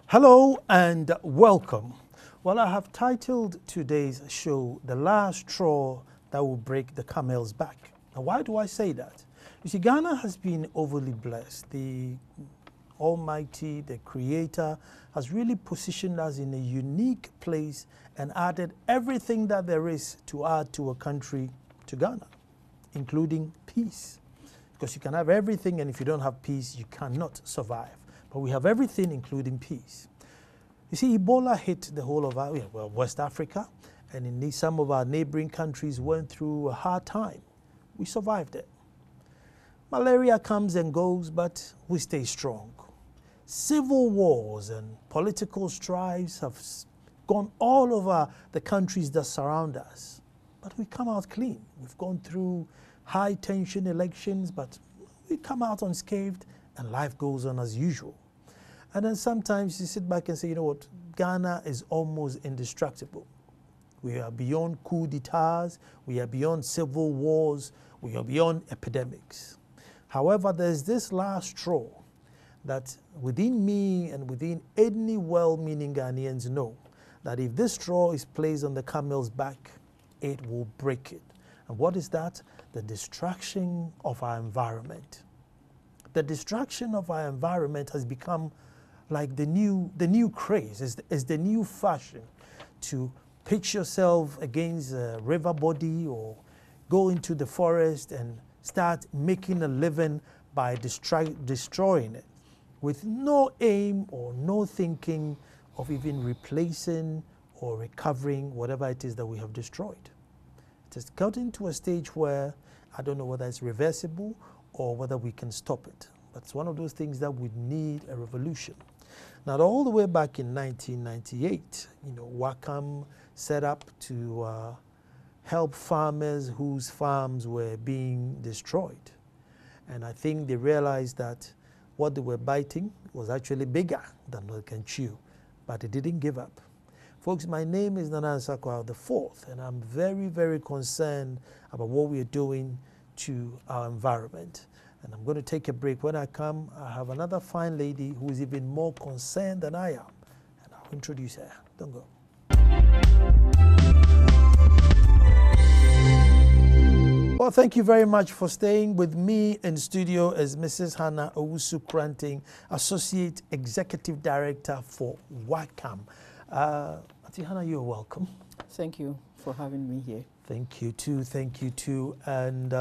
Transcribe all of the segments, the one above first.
Hello and welcome. Well, I have titled today's show, The Last Straw That Will Break the Camel's Back. Now, why do I say that? You see, Ghana has been overly blessed. The Almighty, the Creator, has really positioned us in a unique place and added everything that there is to add to a country, to Ghana, including peace. Because you can have everything, and if you don't have peace, you cannot survive. But we have everything, including peace. You see, Ebola hit the whole of our, West Africa, and in some of our neighboring countries went through a hard time. We survived it. Malaria comes and goes, but we stay strong. Civil wars and political strifes have gone all over the countries that surround us, but we come out clean. We've gone through high-tension elections, but we come out unscathed, and life goes on as usual. And then sometimes you sit back and say, you know what, Ghana is almost indestructible. We are beyond coup d'etats, we are beyond civil wars, we are beyond epidemics. However, there's this last straw that within me and within any well-meaning Ghanaians know that if this straw is placed on the camel's back, it will break it. And what is that? The destruction of our environment. The destruction of our environment has become like the new craze, is the new fashion to pitch yourself against a river body or go into the forest and start making a living by destroying it with no aim or no thinking of even replacing or recovering whatever it is that we have destroyed. It has gotten to a stage where I don't know whether it's reversible or whether we can stop it. But it's one of those things that would need a revolution. Now, all the way back in 1998, Wakam set up to help farmers whose farms were being destroyed. And I think they realized that what they were biting was actually bigger than they can chew, but they didn't give up. Folks, my name is Nana Nsakwa IV, and I'm very, very concerned about what we are doing to our environment. And I'm going to take a break. When I come, I have another fine lady who is even more concerned than I am. And I'll introduce her. Don't go. Well, thank you very much for staying with me in studio as Mrs. Hannah Owusu-Kranting, Associate Executive Director for WACAM. Auntie Hannah, you're welcome. Thank you for having me here. Thank you too. And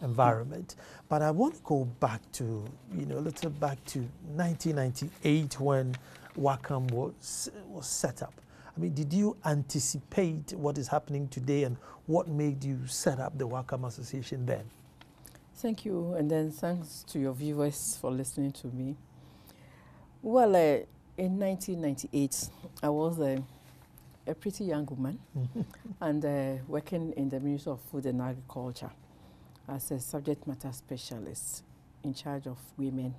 environment. But I want to go back to, a little back to 1998 when WACAM was set up. I mean, did you anticipate what is happening today and what made you set up the WACAM Association then? Thank you, and then thanks to your viewers for listening to me. Well, in 1998, I was a pretty young woman and working in the Ministry of Food and Agriculture as a subject matter specialist in charge of women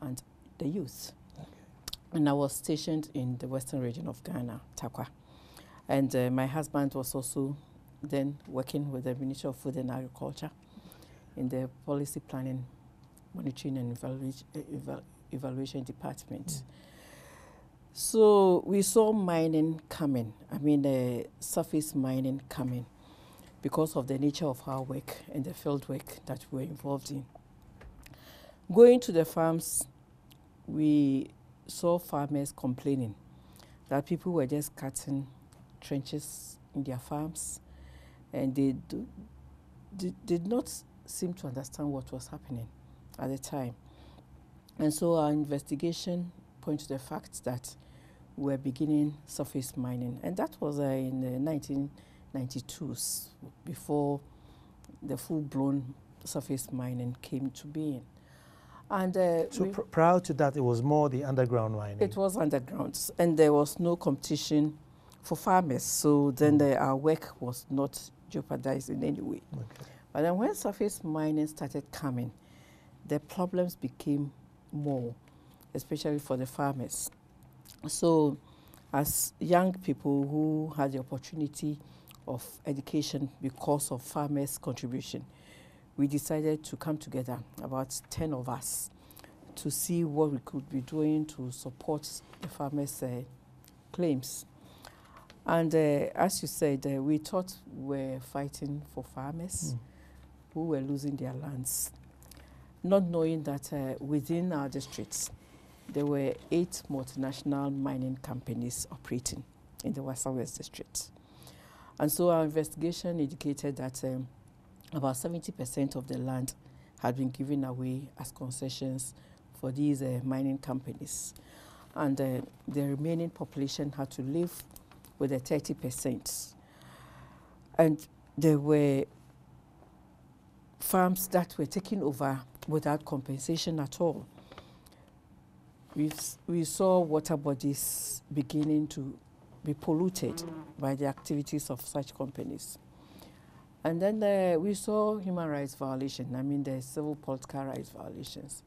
and the youth. Okay. And I was stationed in the western region of Ghana, Takwa. And my husband was also then working with the Ministry of Food and Agriculture in the Policy Planning, Monitoring and Evaluation Department. Mm. So we saw mining coming, surface mining coming, because of the nature of our work and the field work that we were involved in. Going to the farms, we saw farmers complaining that people were just cutting trenches in their farms, and they did not seem to understand what was happening at the time. And so our investigation pointed to the fact that we were beginning surface mining, and that was in the 1992s, before the full-blown surface mining came to being. And so prior to that, it was more the underground mining? It was underground, and there was no competition for farmers, so then our work was not jeopardized in any way. Okay. But then when surface mining started coming, the problems became more, especially for the farmers. So as young people who had the opportunity of education because of farmers' contribution, we decided to come together, about 10 of us, to see what we could be doing to support the farmers' claims. And as you said, we thought we're fighting for farmers who were losing their lands, not knowing that within our districts, there were 8 multinational mining companies operating in the Western West district. And so our investigation indicated that about 70% of the land had been given away as concessions for these mining companies. And the remaining population had to live with the 30%. And there were farms that were taken over without compensation at all. We saw water bodies beginning to be polluted by the activities of such companies. And then we saw human rights violations. I mean, the civil political rights violations.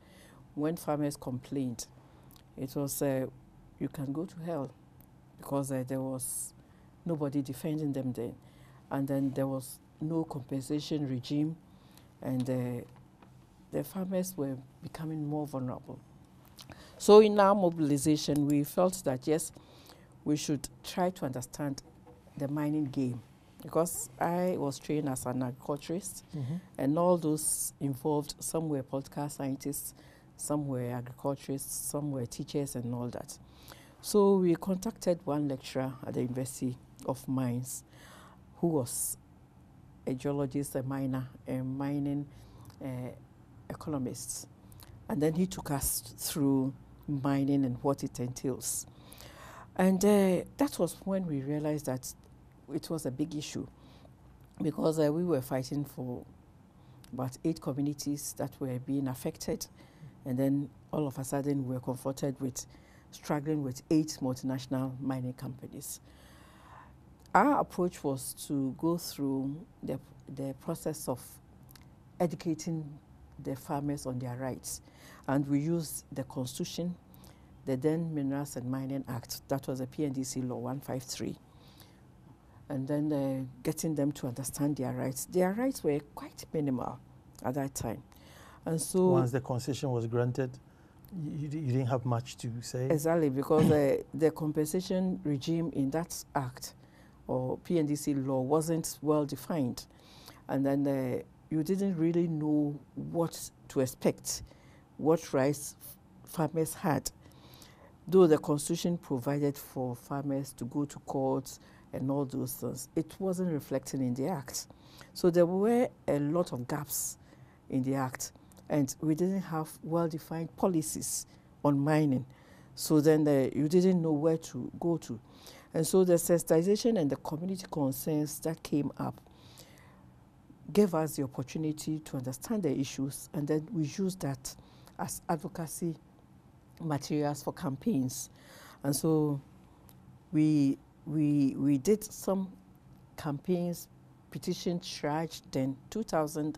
When farmers complained, it was, you can go to hell, because there was nobody defending them then. And then there was no compensation regime, and the farmers were becoming more vulnerable. So in our mobilization, we felt that, yes, we should try to understand the mining game, because I was trained as an agriculturist, and all those involved, some were political scientists, some were agriculturists, some were teachers and all that. So we contacted one lecturer at the University of Mines, who was a geologist, a miner, a mining economist. And then he took us through mining and what it entails. And that was when we realized that it was a big issue, because we were fighting for about 8 communities that were being affected. And then all of a sudden we were confronted with struggling with 8 multinational mining companies. Our approach was to go through the process of educating the farmers on their rights. And we used the Constitution, the then Minerals and Mining Act, that was a PNDC Law 153, and then getting them to understand their rights. Their rights were quite minimal at that time. And so once the concession was granted, you didn't have much to say? Exactly, because the compensation regime in that act or PNDC law wasn't well defined. And then you didn't really know what to expect, what rights farmers had. Though the Constitution provided for farmers to go to court and all those things, it wasn't reflected in the act. So there were a lot of gaps in the act, and we didn't have well-defined policies on mining. So then you didn't know where to go to. And so the sensitization and the community concerns that came up gave us the opportunity to understand the issues, and then we used that as advocacy materials for campaigns. And so we did some campaigns, petitioned Shraj. Then 2000,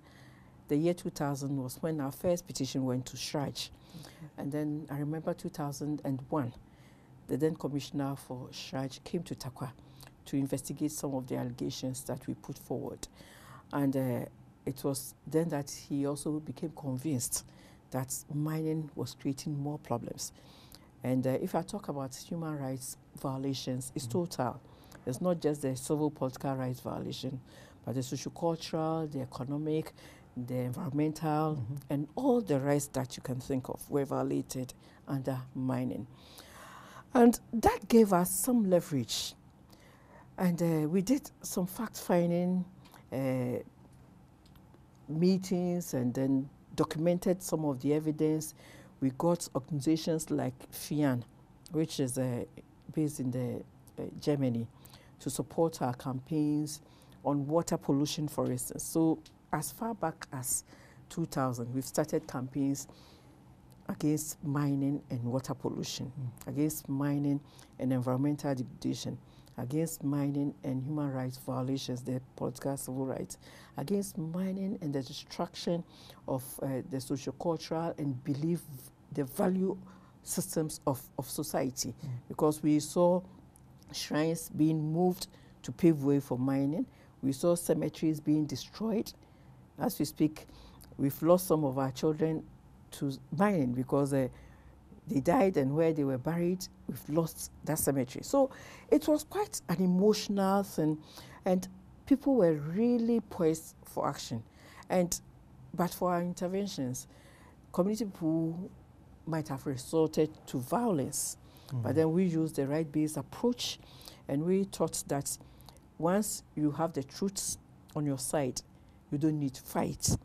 the year 2000 was when our first petition went to Shraj. And then I remember 2001, the then commissioner for Shraj came to Takwa to investigate some of the allegations that we put forward. And it was then that he also became convinced that mining was creating more problems. And if I talk about human rights violations, it's total. It's not just the civil political rights violation, but the sociocultural, the economic, the environmental, and all the rights that you can think of were violated under mining. And that gave us some leverage. And we did some fact-finding meetings, and then documented some of the evidence. We got organizations like FIAN, which is based in Germany, to support our campaigns on water pollution, for instance. So as far back as 2000, we've started campaigns against mining and water pollution, against mining and environmental degradation, against mining and human rights violations, the political civil rights, against mining and the destruction of the sociocultural and the value systems of society, because we saw shrines being moved to pave way for mining. We saw cemeteries being destroyed. As we speak, we've lost some of our children to mining because they died, and where they were buried, we've lost that cemetery. So it was quite an emotional thing, and people were really poised for action. But for our interventions, community people might have resorted to violence, but then we used the right-based approach, and we thought that once you have the truth on your side, you don't need to fight.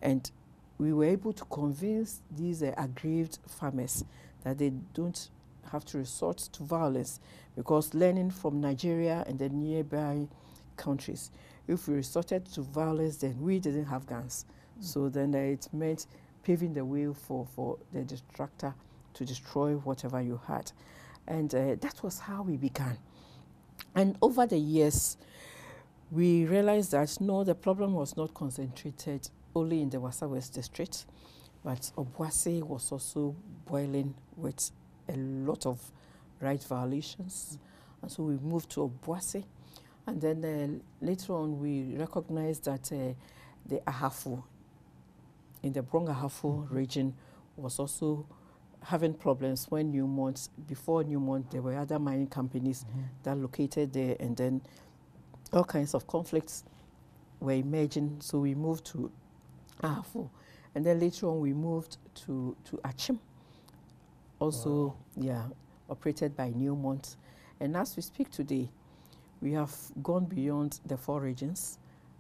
And we were able to convince these aggrieved farmers that they don't have to resort to violence, because learning from Nigeria and the nearby countries, if we resorted to violence, then we didn't have guns. So then it meant paving the way for the destructor to destroy whatever you had. And that was how we began. And over the years, we realized that no, the problem was not concentrated only in the Wasa West district, but Obuasi was also boiling with a lot of right violations. And so we moved to Obuasi. And then later on, we recognized that the Ahafo, in the Brong Ahafo region, was also having problems when Newmont, before Newmont, there were other mining companies that located there, and then all kinds of conflicts were emerging. So we moved to Ahafo. And then later on, we moved to Achim, also, operated by Newmont. And as we speak today, we have gone beyond the 4 regions,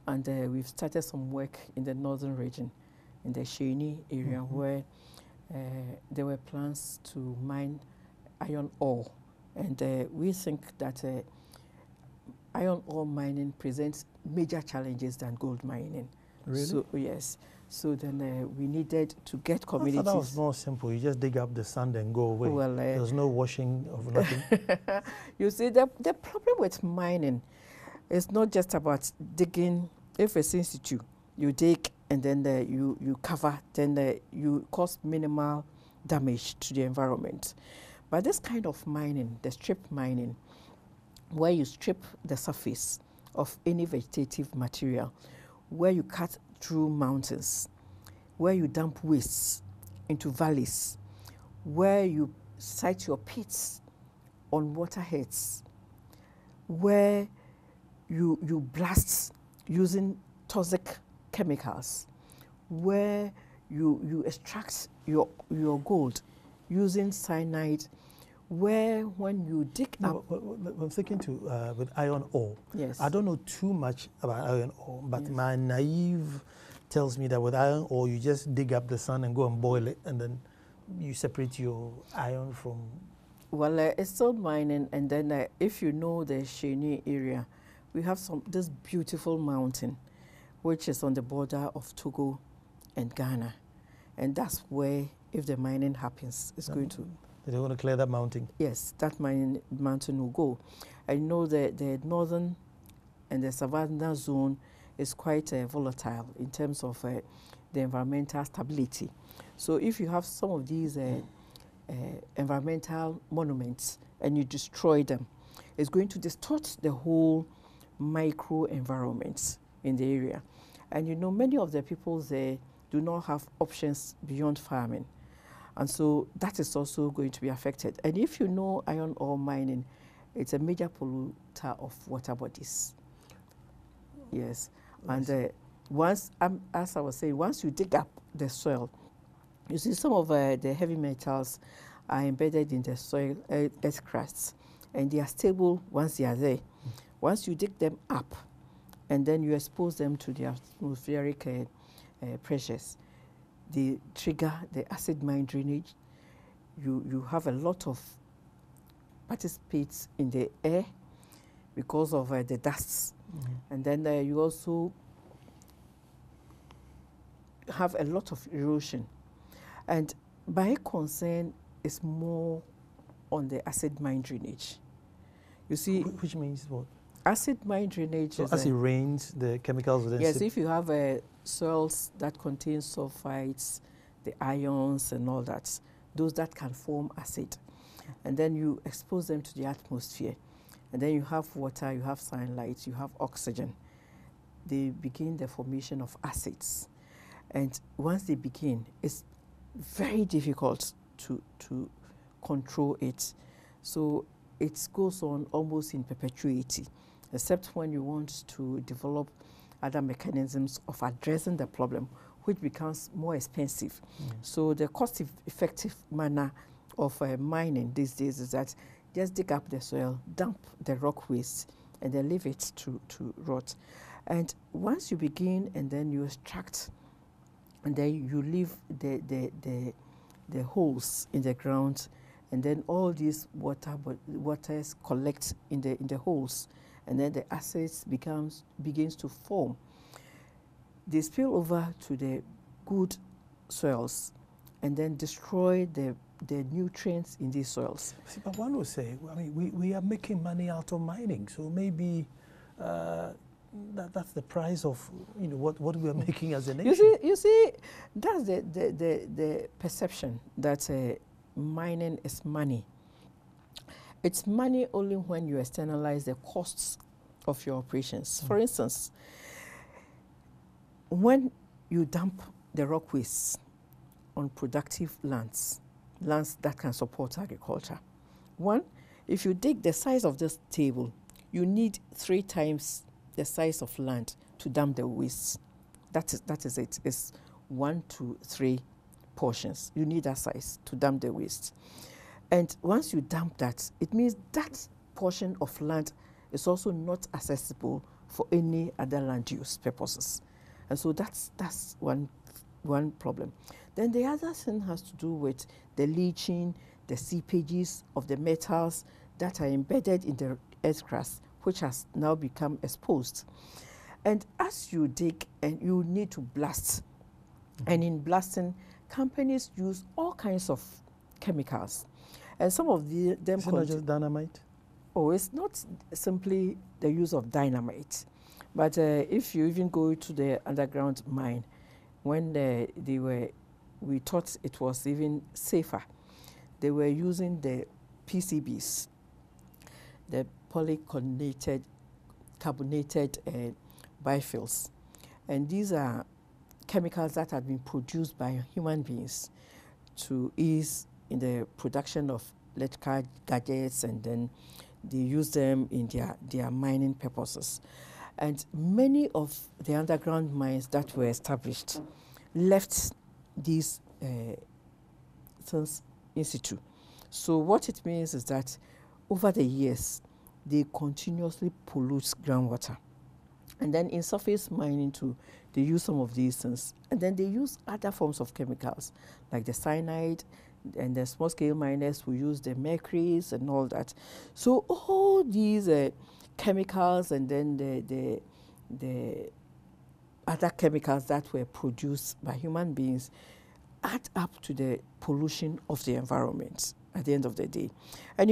and we've started some work in the northern region, in the Sheni area, where there were plans to mine iron ore. And we think that iron ore mining presents major challenges than gold mining. Really? So, yes. So then we needed to get communities. I thought that was more simple. You just dig up the sand and go away. Well, there's no washing of nothing. You see, the problem with mining is not just about digging. If it's in situ, you dig and then you cover, then you cause minimal damage to the environment. But this kind of mining, the strip mining, where you strip the surface of any vegetative material, where you cut through mountains, where you dump wastes into valleys, where you site your pits on waterheads, where you blast using toxic chemicals, where you extract your gold using cyanide, where when you dig up... I'm thinking with iron ore. Yes. I don't know too much about iron ore, but my naive tells me that with iron ore, you just dig up the sand and go and boil it, and then you separate your iron from... Well, it's still mining, and then if you know the Sheni area, we have this beautiful mountain, which is on the border of Togo and Ghana. And that's where, if the mining happens, it's going to... They want to clear that mountain? Yes, that mountain will go. I know that the northern and the savannah zone is quite volatile in terms of the environmental stability. So if you have some of these environmental monuments and you destroy them, it's going to distort the whole micro-environment in the area. And you know, many of the people there do not have options beyond farming. And so that is also going to be affected. And if you know iron ore mining, it's a major polluter of water bodies. Yes. And once, as I was saying, once you dig up the soil, you see some of the heavy metals are embedded in the soil earth crusts, and they are stable once they are there. Once you dig them up, and then you expose them to the atmospheric pressures, they trigger the acid mine drainage. You have a lot of participants in the air because of the dusts. And then you also have a lot of erosion. And my concern is more on the acid mine drainage. You see... Which means what? Acid mine drainage so is... as it rains, the chemicals will then... Yes, if you have soils that contain sulfides, the ions and all that, those that can form acid. And then you expose them to the atmosphere. And then you have water, you have sunlight, you have oxygen. They begin the formation of acids. And once they begin, it's very difficult to control it. So it goes on almost in perpetuity, except when you want to develop other mechanisms of addressing the problem, which becomes more expensive. So the cost-effective manner of mining these days is that just dig up the soil, dump the rock waste, and then leave it to rot. And once you begin and then you extract, and then you leave the holes in the ground, and then all these waters collect in the holes, and then the acids begins to form. They spill over to the good soils and then destroy the nutrients in these soils. See, but one would say, I mean, we are making money out of mining, so maybe that's the price of what we are making as a nation. You see, that's the perception that mining is money. It's money only when you externalize the costs of your operations. For instance, when you dump the rock waste on productive lands that can support agriculture. One, if you dig the size of this table, you need 3 times the size of land to dump the waste. That is it. It's 1 to 3 portions. You need that size to dump the waste. And once you dump that, it means that portion of land is also not accessible for any other land use purposes. And so that's one problem. Then the other thing has to do with the leaching, the seepages of the metals that are embedded in the earth crust, which has now become exposed. And as you dig, and you need to blast. And in blasting, companies use all kinds of chemicals. And some of them... Is it not just dynamite? Oh, it's not simply the use of dynamite. But if you even go to the underground mine, when we thought it was even safer, they were using the PCBs, the polycarbonated biofuels. And these are chemicals that have been produced by human beings to ease in the production of electrical gadgets, and then they use them in their mining purposes. And many of the underground mines that were established left these things in situ. So what it means is that over the years, they continuously pollute groundwater. And then in surface mining too, they use some of these things. And then they use other forms of chemicals, like the cyanide, and the small-scale miners who use the mercuries and all that. So all these chemicals, and then the other chemicals that were produced by human beings add up to the pollution of the environment at the end of the day. And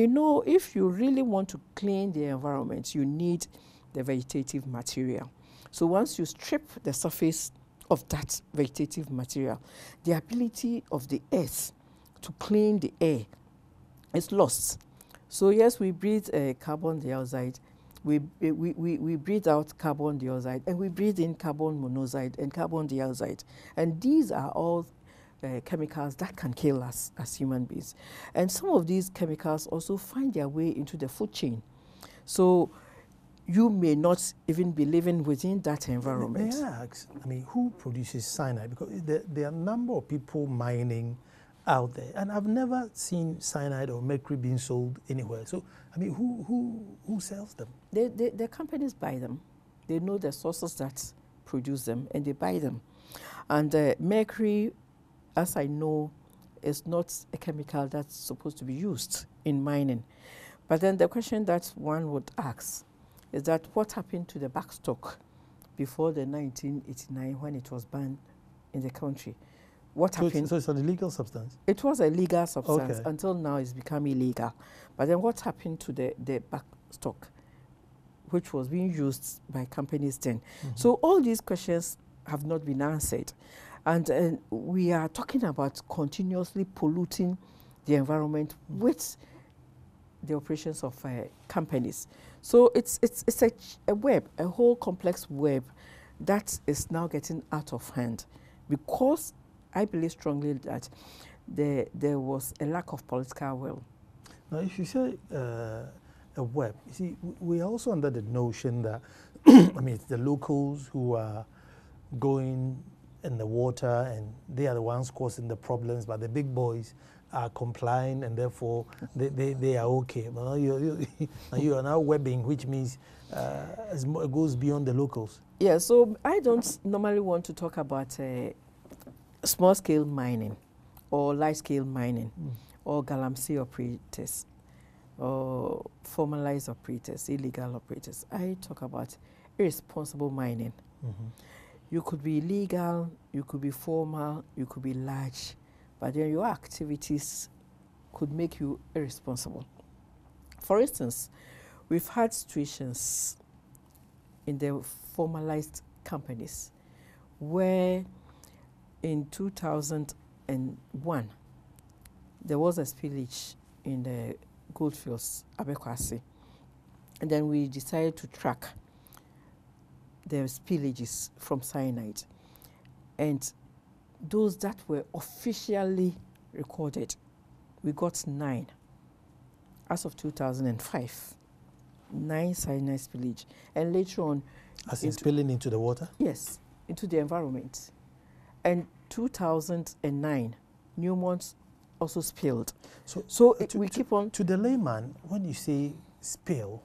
if you really want to clean the environment, you need the vegetative material. So once you strip the surface of that vegetative material, the ability of the earth to clean the air is lost. So yes, we breathe carbon dioxide, we breathe out carbon dioxide, and we breathe in carbon monoxide and carbon dioxide. And these are all chemicals that can kill us as human beings. And some of these chemicals also find their way into the food chain. So you may not even be living within that environment. May I ask, who produces cyanide? Because there are a number of people mining out there, and I've never seen cyanide or mercury being sold anywhere. So, who sells them? The companies buy them. They know the sources that produce them, and they buy them. And mercury, as I know, is not a chemical that's supposed to be used in mining. But then the question that one would ask is that what happened to the backstock before the 1989 when it was banned in the country? What happened? So it's an illegal substance? It was a legal substance. Okay. Until now it's become illegal. But then what happened to the backstock, which was being used by companies then? So all these questions have not been answered. And we are talking about continuously polluting the environment with the operations of companies. So it's a web, a whole complex web that is now getting out of hand, because I believe strongly that there was a lack of political will. Now, if you say a web, you see, we are also under the notion that, I mean, it's the locals who are going in the water and they are the ones causing the problems, but the big boys are complying and therefore they are okay. But now you are now webbing, which means it goes beyond the locals. Yeah, so I don't normally want to talk about small-scale mining or large-scale mining or galamsey operators or formalized operators, illegal operators. I talk about irresponsible mining. You could be illegal, you could be formal, you could be large, but then your activities could make you irresponsible. For instance, we've had situations in the formalized companies where in 2001 there was a spillage in the goldfields, Abekwasi, and then we decided to track the spillages from cyanide, and those that were officially recorded, we got 9 as of 2005. 9 cyanide spillage, and later on, as in spilling into the water? Yes, into the environment. And 2009, Newmont also spilled. So we keep on. To the layman, when you say spill,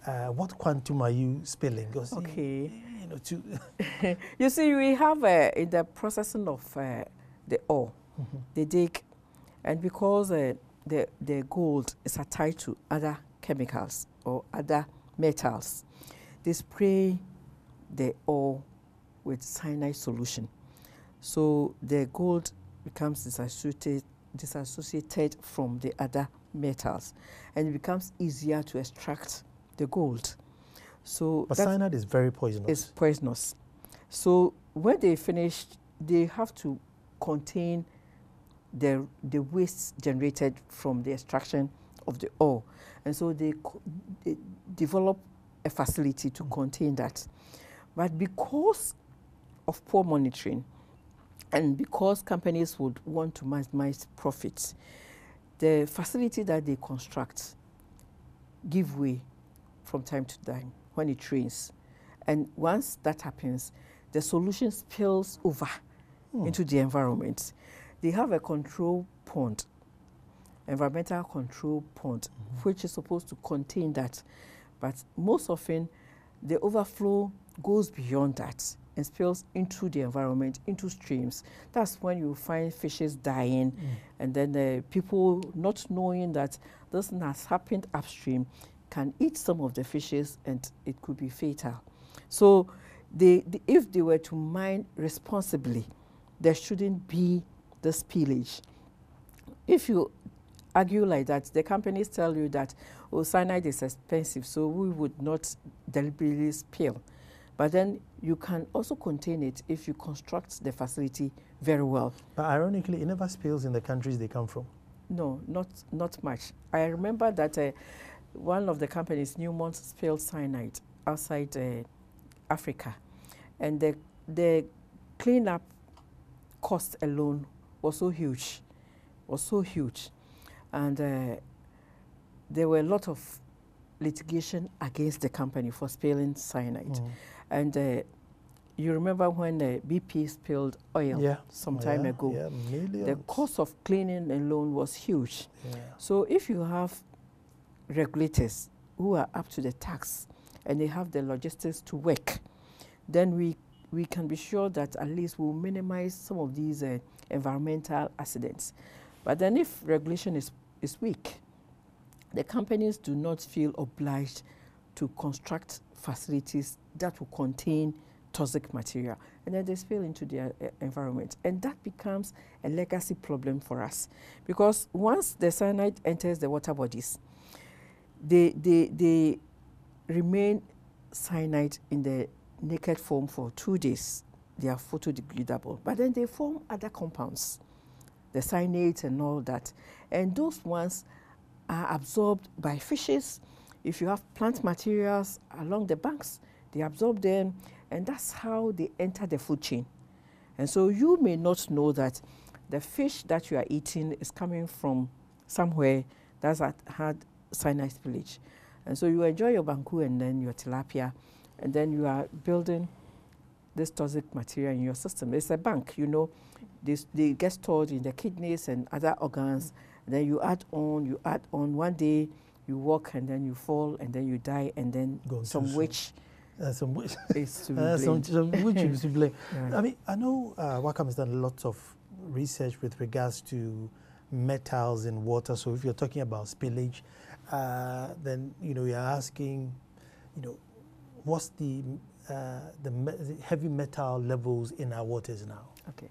what quantum are you spilling? Okay. You see, we have in the processing of the ore, they dig, and because the gold is attached to other chemicals or other metals, they spray the ore with cyanide solution. So the gold becomes disassociated from the other metals, and it becomes easier to extract the gold. So but cyanide is very poisonous. It's poisonous. So when they finish, they have to contain the waste generated from the extraction of the ore. And so they develop a facility to contain that. But because of poor monitoring and because companies would want to maximize profits, the facility that they construct give way from time to time when it rains. And once that happens, the solution spills over into the environment. They have a control pond, environmental control pond, which is supposed to contain that. But most often, the overflow goes beyond that and spills into the environment, into streams. That's when you find fishes dying, and then the people not knowing that this has happened upstream can eat some of the fishes and it could be fatal. So if they were to mine responsibly, there shouldn't be the spillage. If you argue like that, the companies tell you that, oh, cyanide is expensive, so we would not deliberately spill. But then you can also contain it if you construct the facility very well. But ironically, it never spills in the countries they come from. No, not much. I remember that one of the companies, Newmont, spilled cyanide outside Africa. And the cleanup cost alone was so huge, And there were a lot of litigation against the company for spilling cyanide. And you remember when BP spilled oil some time ago? Yeah, millions. The cost of cleaning alone was huge. So if you have regulators who are up to the task and they have the logistics to work, then we can be sure that at least we'll minimize some of these environmental accidents. But then if regulation is weak, the companies do not feel obliged to construct facilities that will contain toxic material, and then they spill into the environment. And that becomes a legacy problem for us, because once the cyanide enters the water bodies, they remain cyanide in the naked form for 2 days. They are photodegradable, but then they form other compounds, the cyanates and all that, and those ones are absorbed by fishes. If you have plant materials along the banks, they absorb them, and that's how they enter the food chain. And so you may not know that the fish that you are eating is coming from somewhere that's had cyanide spillage. And so you enjoy your banku and then your tilapia, and then you are building this toxic material in your system. It's a bank, you know. They get stored in the kidneys and other organs. And then you add on. One day you walk and then you fall and then you die, and then some witch some witch is to be blamed. some witch is to blame. Yeah. I mean, I know Wacom has done lots of research with regards to metals in water. So if you're talking about spillage, then you're asking, what's the heavy metal levels in our waters now? Okay.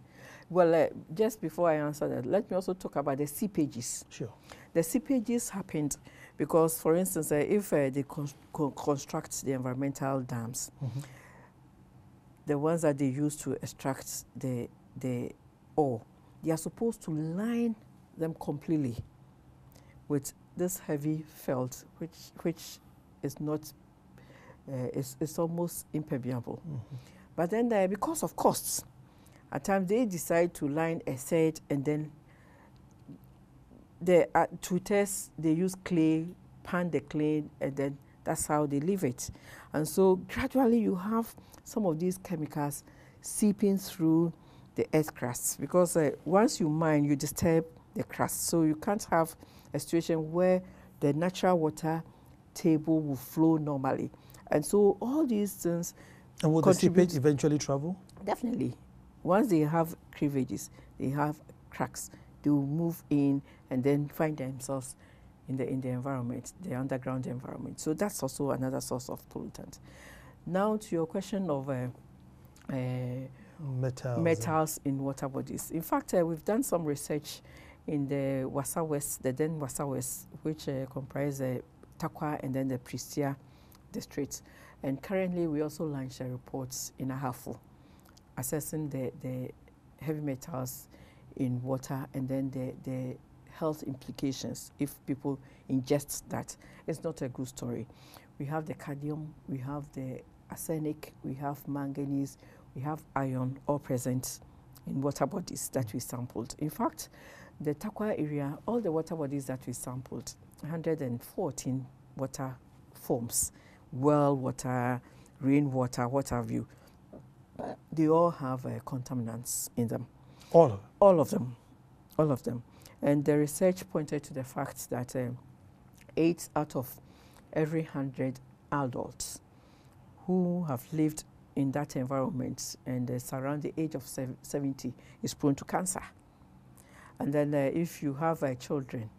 Well, just before I answer that, let me also talk about the seepages. Sure. The seepages happened because, for instance, if they construct the environmental dams, the ones that they use to extract the ore, they are supposed to line them completely with this heavy felt, which is not, it's almost impermeable. But then because of costs, at times they decide to line a third, and then to test, they use clay, pan the clay, and then that's how they leave it. And so gradually you have some of these chemicals seeping through the earth crust, because once you mine, you disturb the crust. So you can't have a situation where the natural water table will flow normally. And so all these things. And will the seepage eventually travel? Definitely. Once they have cleavages, they have cracks, they will move in and then find themselves in the environment, the underground environment. So that's also another source of pollutant. Now to your question of metals in water bodies. In fact, we've done some research in the Wassa West, the then Wassa West, which comprises Takwa and then the Prestia districts. And currently we also launched reports in Ahafo, assessing the heavy metals in water and then the health implications if people ingest that. It's not a good story. We have the cadmium, we have the arsenic, we have manganese, we have iron, all present in water bodies that we sampled. In fact, the Takwa area, all the water bodies that we sampled, 114 water forms, well water, rainwater, what have you, they all have contaminants in them. All of them. And the research pointed to the fact that 8 out of every 100 adults who have lived in that environment and is around the age of 70 is prone to cancer. And then if you have children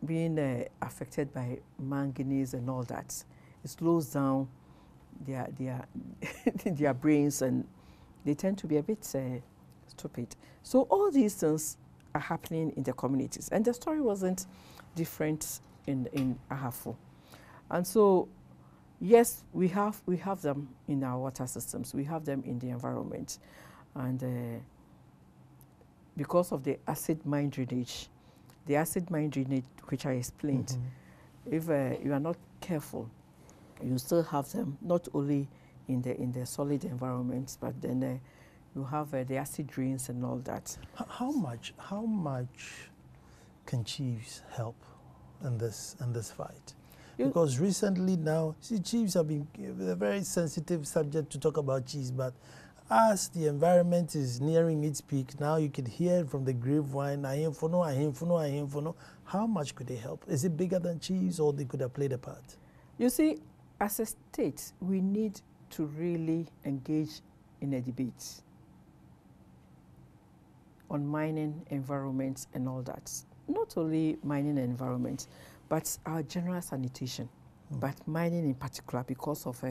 being affected by manganese and all that, it slows down their brains, and they tend to be a bit stupid. So all these things are happening in the communities, and the story wasn't different in Ahafo. And so, yes, we have them in our water systems, we have them in the environment, and because of the acid mine drainage, which I explained, if you are not careful, you still have them not only in the solid environment, but then you have the acid rains and all that. How much can chiefs help in this fight? Because recently now, chiefs have been a very sensitive subject to talk about chiefs, but as the environment is nearing its peak, now you can hear from the grapevine, ahemfono. How much could they help? Is it bigger than chiefs, or they could have played a part? You see, as a state, we need to really engage in a debate on mining, environment, and all that. Not only mining and environment, but our general sanitation, but mining in particular because of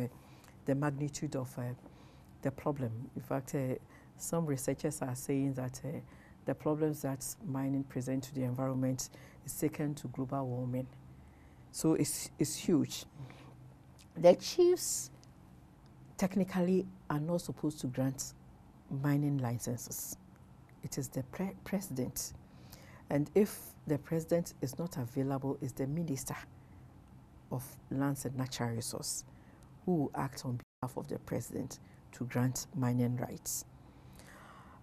the magnitude of the problem. In fact, some researchers are saying that the problems that mining present to the environment is second to global warming. So it's huge. The chiefs technically are not supposed to grant mining licenses. It is the president. And if the president is not available, it's the Minister of Lands and Natural Resources who will act on behalf of the president to grant mining rights.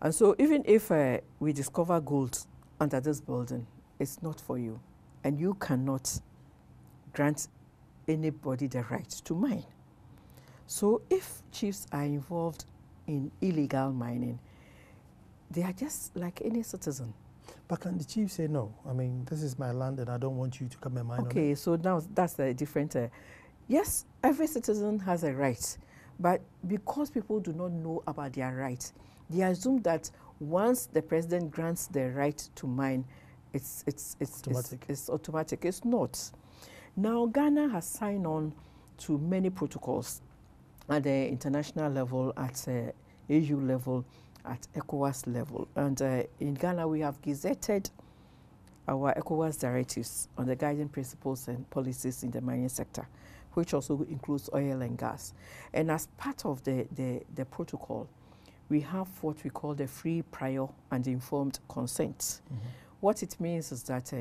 And so even if we discover gold under this building, it's not for you. And you cannot grant anybody the right to mine. So if chiefs are involved in illegal mining, they are just like any citizen. But can the chief say, no, I mean, this is my land and I don't want you to come and mine on it? Okay, so now that's a different... yes, every citizen has a right, but because people do not know about their rights, they assume that once the president grants the right to mine, it's automatic. It's automatic. It's not. Now, Ghana has signed on to many protocols at the international level, at AU level, at ECOWAS level. And in Ghana, we have gazetted our ECOWAS directives on the guiding principles and policies in the mining sector, which also includes oil and gas. And as part of the protocol, we have what we call the free, prior, and informed consent. Mm-hmm. What it means is that,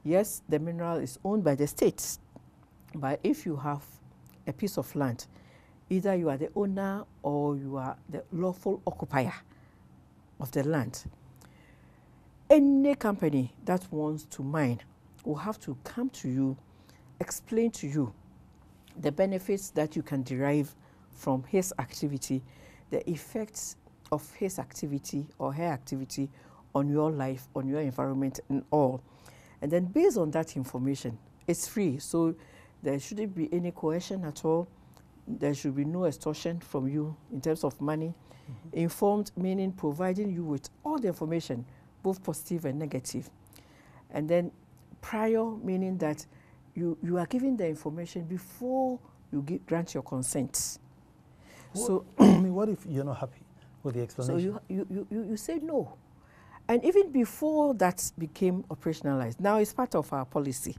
yes, the mineral is owned by the state, but if you have a piece of land, either you are the owner or you are the lawful occupier of the land, any company that wants to mine will have to come to you, explain to you the benefits that you can derive from his activity, the effects of his activity or her activity on your life, on your environment and all. And then based on that information, it's free. So there shouldn't be any coercion at all. There should be no extortion from you in terms of money. Mm-hmm. Informed meaning providing you with all the information, both positive and negative. And then prior meaning that you are giving the information before you grant your consent. So I mean, what if you're not happy with the explanation? So you say no. And even before that became operationalized, now it's part of our policy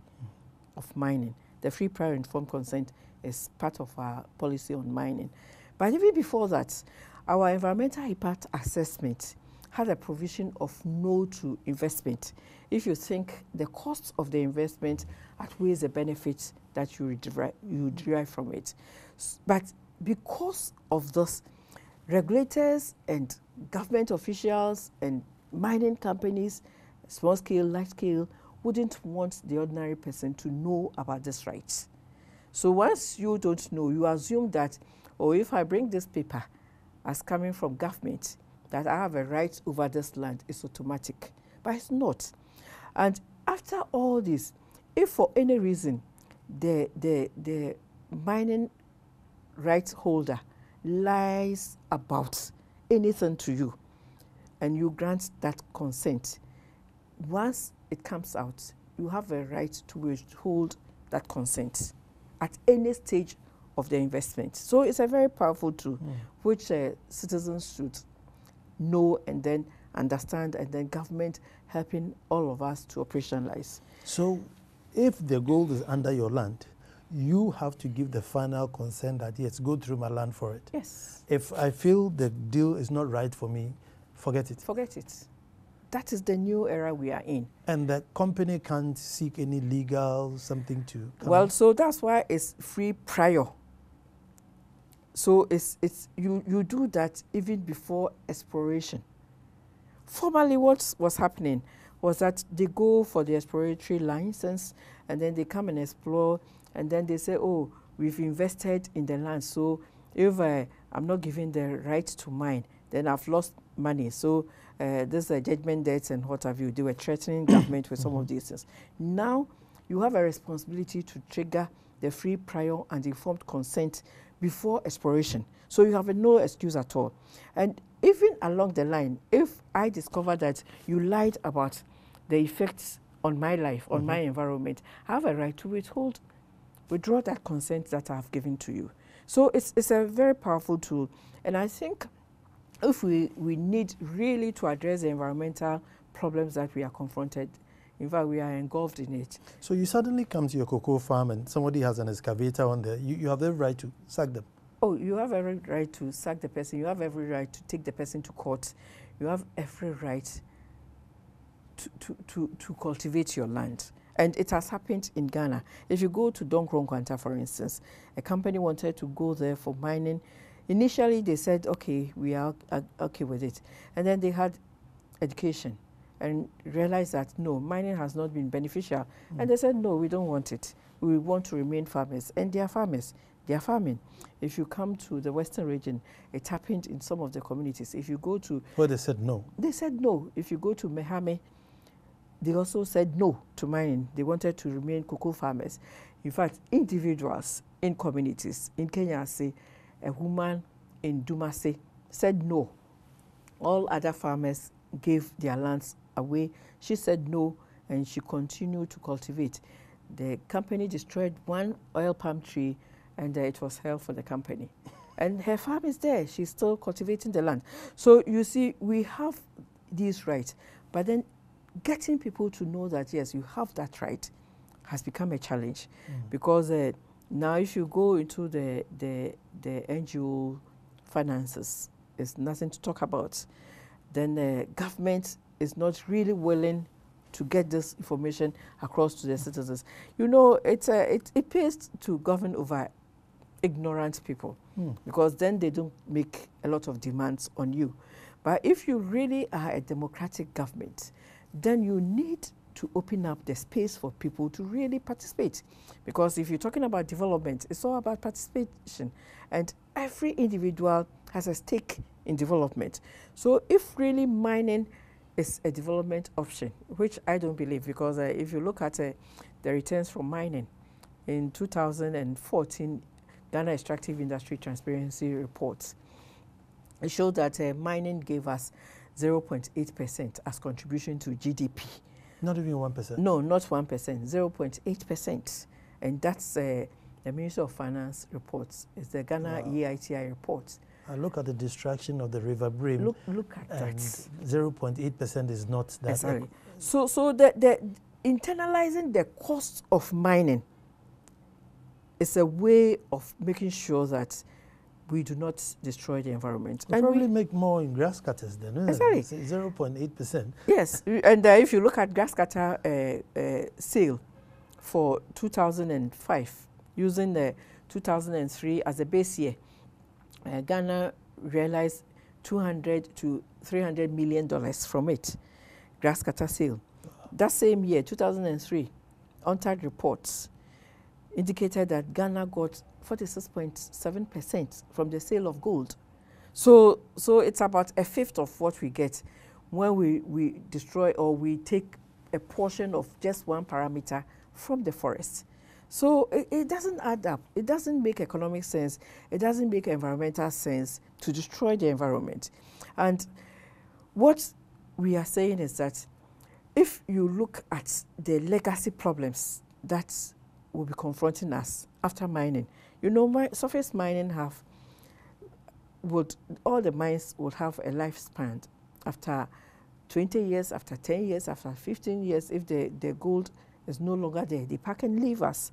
of mining. The free, prior, informed consent is part of our policy on mining. But even before that, our environmental impact assessment had a provision of no to investment if you think the cost of the investment outweighs the benefits that you derive from it. But because of this, regulators and government officials and mining companies, small scale, large scale, wouldn't want the ordinary person to know about this rights. So once you don't know, you assume that, oh, if I bring this paper as coming from government, that I have a right over this land, it's automatic. But it's not. And after all this, if for any reason the mining rights holder lies about anything to you, and you grant that consent, once it comes out, you have a right to withhold that consent at any stage of the investment. So it's a very powerful tool, which citizens should know and then understand, and then government helping all of us to operationalize. So if the gold is under your land, you have to give the final consent that, yes, go through my land for it. Yes. If I feel the deal is not right for me, forget it. Forget it. That is the new era we are in. And the company can't seek any legal something to come Well, in? so that's why it's free, prior. So you do that even before exploration. Formerly, what was happening was that they go for the exploratory license, and then they come and explore, and then they say, oh, we've invested in the land, so if I'm not given the right to mine, then I've lost money. So there's a judgment debts and what have you. They were threatening government with some of these things. Now you have a responsibility to trigger the free, prior, and informed consent before exploration. So you have no excuse at all. And even along the line, if I discover that you lied about the effects on my life, on my environment, I have a right to withdraw that consent that I have given to you. So it's a very powerful tool. And I think if we need really to address the environmental problems that we are confronted, in fact, we are engulfed in it. So you suddenly come to your cocoa farm and somebody has an excavator on there. You have the right to sack them. Oh, you have every right to sack the person. You have every right to take the person to court. You have every right to cultivate your land. And it has happened in Ghana. If you go to Donkrong Kwanta, for instance, a company wanted to go there for mining. Initially, they said, okay, we are okay with it. And then they had education and realized that, no, mining has not been beneficial. And they said, no, we don't want it. We want to remain farmers. And they are farmers. They are farming. If you come to the Western region, it happened in some of the communities. If you go to... Well, they said no. They said no. If you go to Mehame, they also said no to mining. They wanted to remain cocoa farmers. In fact, individuals in communities, in Kenya, say, a woman in Dumase said no. All other farmers gave their lands away. She said no, and she continued to cultivate. The company destroyed one oil palm tree, and it was hell for the company. And her farm is there. She's still cultivating the land. So you see, we have these rights, but then getting people to know that, yes, you have that right has become a challenge. Because now if you go into the NGO finances, it's nothing to talk about. Then the government is not really willing to get this information across to the citizens. You know, it pays to govern over ignorant people, because then they don't make a lot of demands on you. But if you really are a democratic government, then you need to open up the space for people to really participate. Because if you're talking about development, it's all about participation. And every individual has a stake in development. So if really mining is a development option, which I don't believe, because if you look at the returns from mining, in 2014, Ghana Extractive Industry Transparency Reports, it showed that mining gave us 0.8% as contribution to GDP. Not even 1%? No, not 1%, 0.8%. And that's the Ministry of Finance reports. It's the Ghana EITI reports. And look at the distraction of the River Brim. Look at that. 0.8% is not that. Exactly. So the internalizing the cost of mining is a way of making sure that we do not destroy the environment. We'll probably make more in grass cutters then, isn't it? 0.8%. Yes, and if you look at grass cutter sale for 2005, using the 2003 as a base year, Ghana realized $200 to $300 million from it, grass cutter sale. That same year, 2003, UNTAD reports indicated that Ghana got 46.7% from the sale of gold. So it's about a fifth of what we get when we destroy or we take a portion of just one parameter from the forest. So it doesn't add up. It doesn't make economic sense. It doesn't make environmental sense to destroy the environment. And what we are saying is that if you look at the legacy problems that will be confronting us after mining, you know, surface mining all the mines would have a lifespan after 20 years, after 10 years, after 15 years. If the gold is no longer there, they pack and leave us.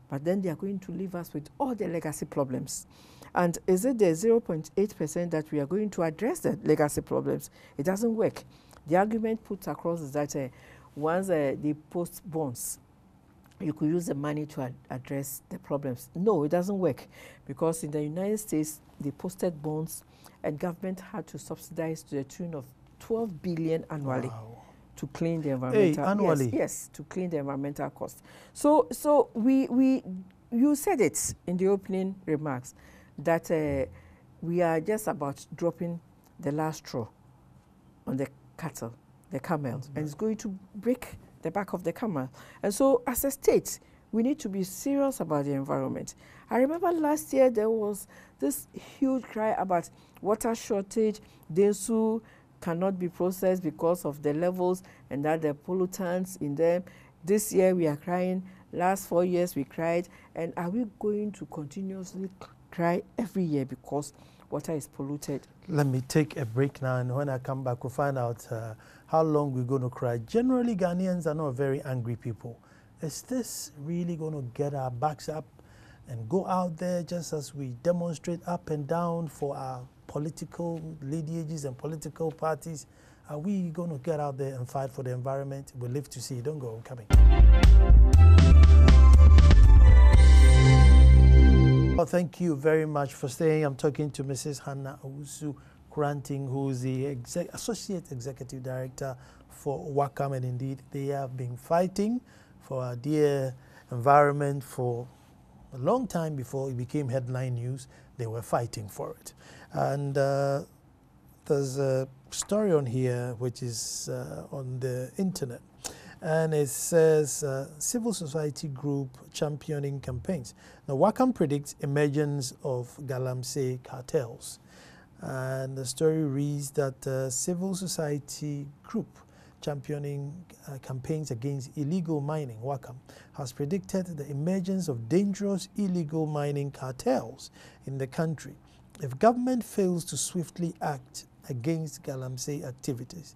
But then they are going to leave us with all the legacy problems. And is it the 0.8% that we are going to address the legacy problems? It doesn't work. The argument put across is that once they post bonds, you could use the money to address the problems. No, it doesn't work, because in the United States, they posted bonds and government had to subsidize to the tune of $12 billion annually to clean the environmental. Hey, annually? Yes, to clean the environmental cost. So you said it in the opening remarks that we are just about dropping the last straw on the cattle, the camels, and it's going to break the back of the camel. And so as a state, we need to be serious about the environment. I remember last year there was this huge cry about water shortage. Densu cannot be processed because of the levels and that the pollutants in them. This year we are crying. Last 4 years we cried. And are we going to continuously cry every year because water is polluted? Let me take a break now, and when I come back, we'll find out how long we're going to cry. Generally, Ghanaians are not very angry people. Is this really going to get our backs up and go out there just as we demonstrate up and down for our political lineages and political parties? Are we going to get out there and fight for the environment? We'll live to see. Don't go. I'm coming. Well, thank you very much for staying. I'm talking to Mrs. Hannah Owusu Granting, who is the Associate Executive Director for WACAM, and indeed they have been fighting for our dear environment for a long time before it became headline news. They were fighting for it. And there's a story on here which is on the internet, and it says civil society group championing campaigns. Now, WACAM predicts emergence of galamsey cartels, and the story reads that civil society group championing campaigns against illegal mining, WACAM, has predicted the emergence of dangerous illegal mining cartels in the country if government fails to swiftly act against galamsey activities.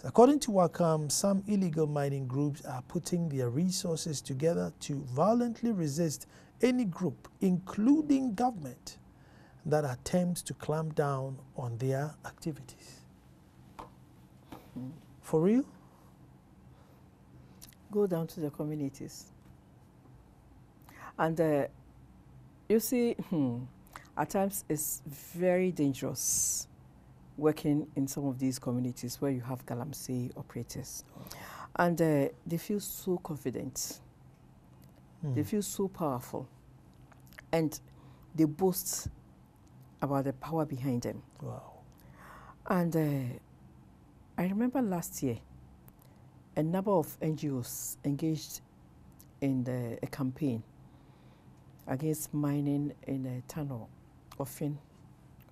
According to WACAM, some illegal mining groups are putting their resources together to violently resist any group, including government, that attempts to clamp down on their activities. For real? Go down to the communities. And you see, at times it's very dangerous working in some of these communities where you have galamsey operators. And they feel so confident. They feel so powerful. And they boast about the power behind them. Wow. And I remember last year, a number of NGOs engaged in a campaign against mining in a tunnel of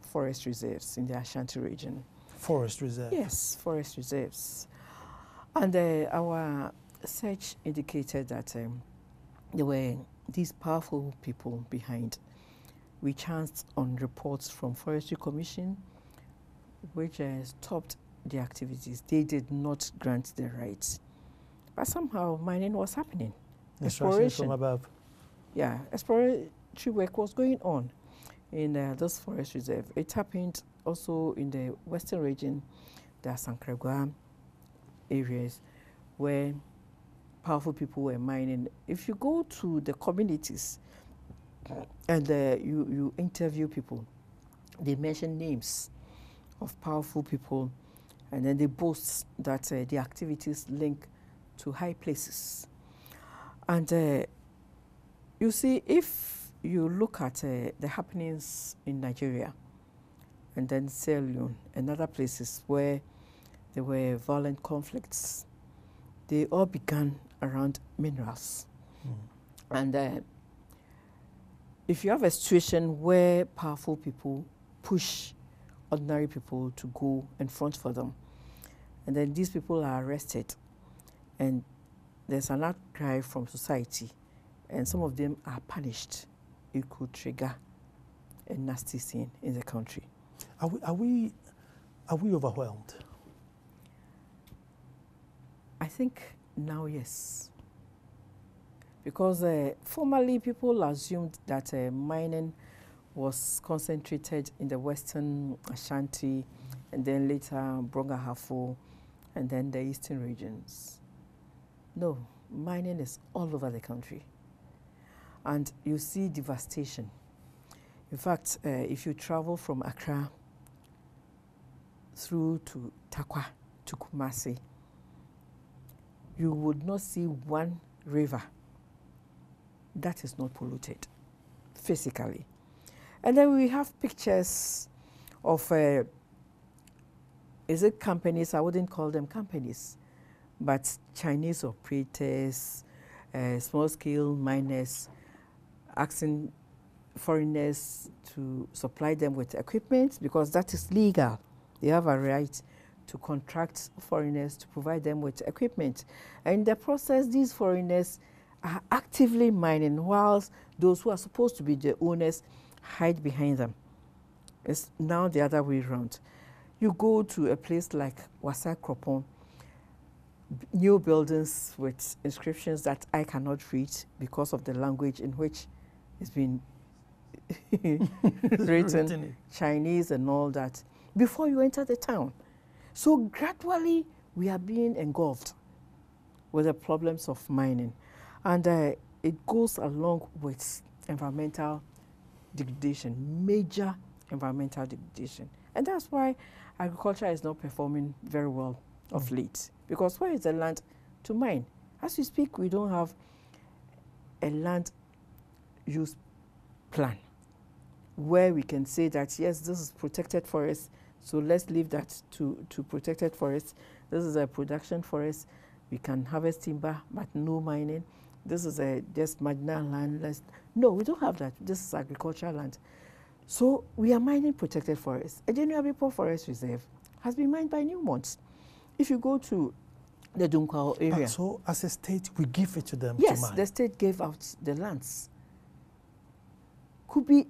forest reserves in the Ashanti region. Forest reserve? Yes, forest reserves. And our search indicated that there were these powerful people behind. We chanced on reports from Forestry Commission, which stopped the activities. They did not grant the rights. But somehow mining was happening. Exploration from above. Yeah, exploratory work was going on in this forest reserve. It happened also in the western region, the Sankregua areas, where powerful people were mining. If you go to the communities and you interview people, they mention names of powerful people, and then they boast that the activities link to high places. And you see, if you look at the happenings in Nigeria and then Sierra Leone and other places where there were violent conflicts, they all began around minerals. And if you have a situation where powerful people push ordinary people to go and front for them, and then these people are arrested, and there's an outcry from society, and some of them are punished, it could trigger a nasty scene in the country. Are we overwhelmed? I think now, yes. Because formerly people assumed that mining was concentrated in the western Ashanti, and then later Brongahafo, and then the eastern regions. No, mining is all over the country. And you see devastation. In fact, if you travel from Accra through to Takwa, to Kumasi, you would not see one river that is not polluted physically. And then we have pictures of, is it companies? I wouldn't call them companies, but Chinese operators, small-scale miners, asking foreigners to supply them with equipment because that is legal. They have a right to contract foreigners to provide them with equipment. And in the process, these foreigners are actively mining, whilst those who are supposed to be the owners hide behind them. It's now the other way around. You go to a place like Wasa Kropon, new buildings with inscriptions that I cannot read because of the language in which it's been written, Chinese and all that, before you enter the town. So gradually, we are being engulfed with the problems of mining. And it goes along with environmental degradation, major environmental degradation. And that's why agriculture is not performing very well of late. Because where is the land to mine? As we speak, we don't have a land use plan where we can say that, yes, this is protected forest, so let's leave that to protected forest. This is a production forest. We can harvest timber, but no mining. This is a just marginal land. No, we don't have that. This is agricultural land. So we are mining protected forests. A Genuine Forest Reserve has been mined by Newmont. If you go to the Dunkwao area. So as a state, we give it to them to yes, mine? the state gave out the lands. Kubi